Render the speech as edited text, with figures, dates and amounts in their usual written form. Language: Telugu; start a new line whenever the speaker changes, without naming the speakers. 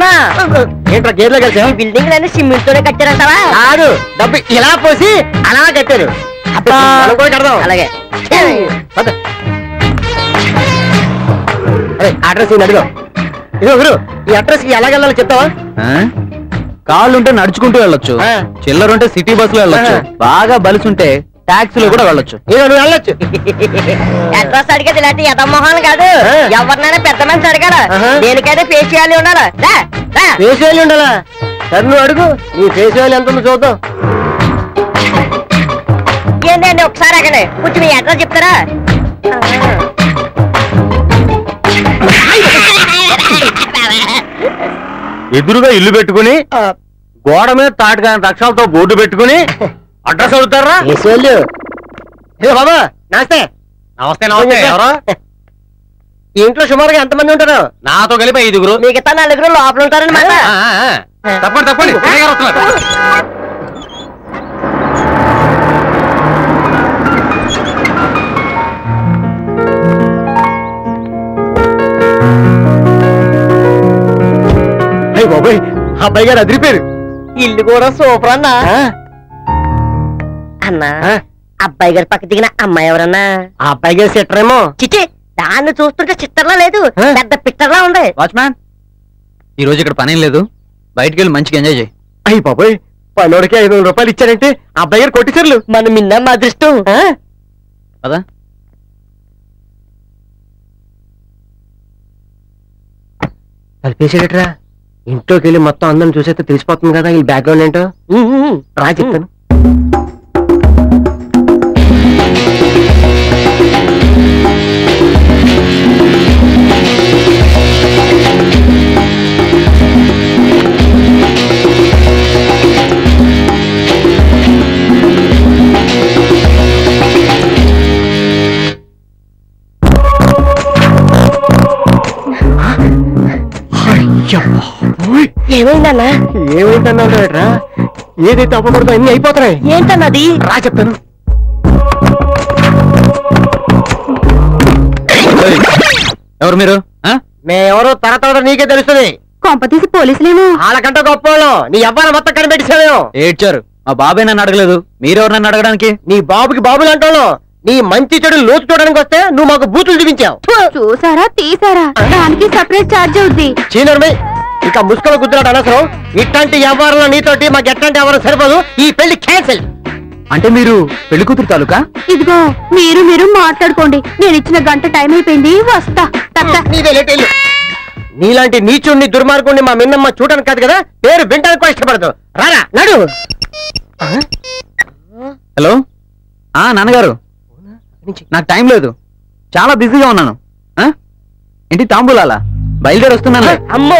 అన్నా
ఏంట్రా గేర్లో కలిసా?
ఈ బిల్డింగ్ అన్ని సిమెంట్ తోనే కట్టారంటావా?
కాదు, డబ్బు ఇలా పోసి అలా కట్టారు. మనం కూడా కడదాం.
అలాగే
అడ్రస్ అడిగా. ఇదో గురు, ఈ అడ్రస్ కి ఎలాగెళ్ళాలో చెప్తావా?
కాళ్ళుంటే నడుచుకుంటూ వెళ్ళొచ్చు, చిల్లరుంటే సిటీ బస్ లో వెళ్ళొచ్చు, బాగా బలుసుంటే టాక్సీలో కూడా వెళ్ళొచ్చు.
ఇదో నువ్వు వెళ్ళొచ్చు.
అడ్రస్ అడిగేది ఇలాంటి యథమోహాలు కాదు. ఎవరినైనా పెద్ద మనిషి అడగాల. దేనికైనా ఫేస్ చేయాలి ఉండాలా.
ఫేస్ వాల్యూ ఉండాలా? సరే నువ్వు అడుగు, నీ ఫేస్ వాల్యూ ఎంత ఉందో చూద్దాం.
ఏంటండి ఒకసారి అక్కడే కొంచెం మీ అడ్రస్ చెప్తారా?
ఎదురుగా ఇల్లు పెట్టుకుని గోడ మీద తాటికాని రక్షాలతో బోర్డు పెట్టుకుని అడ్రస్ అవుతారా? బాబా నమస్తే. నమస్తే నమస్తే. ఎవరు? ఇంట్లో సుమారుగా ఎంతమంది ఉంటారు? నాతో కలిపి 5.
మిగతా 4 లోపల ఉంటారని మాట.
తప్పండి తప్పండి. బాబాయ్, అబ్బాయి గారు అదిరిపోయారు.
ఇల్లు కూడా సూపర్ అన్నా. అన్నా అబ్బాయి గారి పక్క దిగిన అమ్మాయి ఎవరన్నా?
ఆ అబ్బాయి గారు సెట్టరేమో.
చిచ్చి, దాన్ని చూస్తుంటే చిత్తర్లా లేదు, పెద్ద పిట్టర్లా ఉంది.
వాచ్మ్యాన్, ఈ రోజు ఇక్కడ పనేం లేదు, బయటికి వెళ్ళి మంచిగా ఎంజాయ్ చేయి.
అయ్యి బాబాయ్, పనోడికి 500 రూపాయలు ఇచ్చారంటే అబ్బాయి గారు కొట్టించర్లు.
మనం మిన్న మా అదృష్టం.
కదా
కలిపేసాడట్రా. ఇంట్లోకి వెళ్ళి మొత్తం అందరం చూసేస్తే తెలిసిపోతుంది కదా ఈ బ్యాక్గ్రౌండ్ ఏంటో. రా చెప్తాను.
ఏమైందన్నా?
ఏమైందన్నారా? ఏదైతే అవ్వకూడదు అన్ని అయిపోతున్నాయి.
ఏంటన్నది?
రా చెప్తాను.
ఎవరు మీరు?
మేమెవరో తర్వాత నీకే తెలుస్తుంది.
కొంపతీసి పోలీసులేమో?
వాళ్ళకంటే గొప్ప వాళ్ళం. నీ అబ్బాయి మొత్తం కనిపెట్టేసావేమో.
ఏడ్చారు. మా బాబాయ్ నన్ను అడగలేదు, మీరెవరు నన్ను అడగడానికి?
నీ బాబుకి బాబులు అంటాను. నీ మంచి చెడు లోతు చూడడానికి వస్తే నువ్వు మాకు బూతులు చూపించావు.
చూసారా తీసారా, దానికి సెపరేట్ ఛార్జ్ అవుద్ది.
చీనర్మి, ఇక ముసుకల గుద్దురాడు అనవసరం. ఇట్లాంటి వ్యవహారంలో నీతోటి మాకు ఎట్లాంటి వ్యవహారం సరిపోదు. ఈ పెళ్లి క్యాన్సిల్.
అంటే మీరు పెళ్లి కూతురు తాలూకా?
ఇదిగో మీరు మాట్లాడుకోండి, నేను ఇచ్చిన గంట టైం అయిపోయింది, వస్తా.
నీదే లేట్ వెళ్ళు. నీలాంటి నీచుణ్ణి దుర్మార్గుణ్ణి మా మిన్నమ్మ చూడడానికి కాదు కదా, పేరు వింటానికి కూడా ఇష్టపడదు. రారా నడు.
హలో, నాన్నగారు, నాకు టైం లేదు, చాలా బిజీగా ఉన్నాను. ఏంటి తాంబూలాలా? బయలుదేరి వస్తున్నాను.
అమ్మో,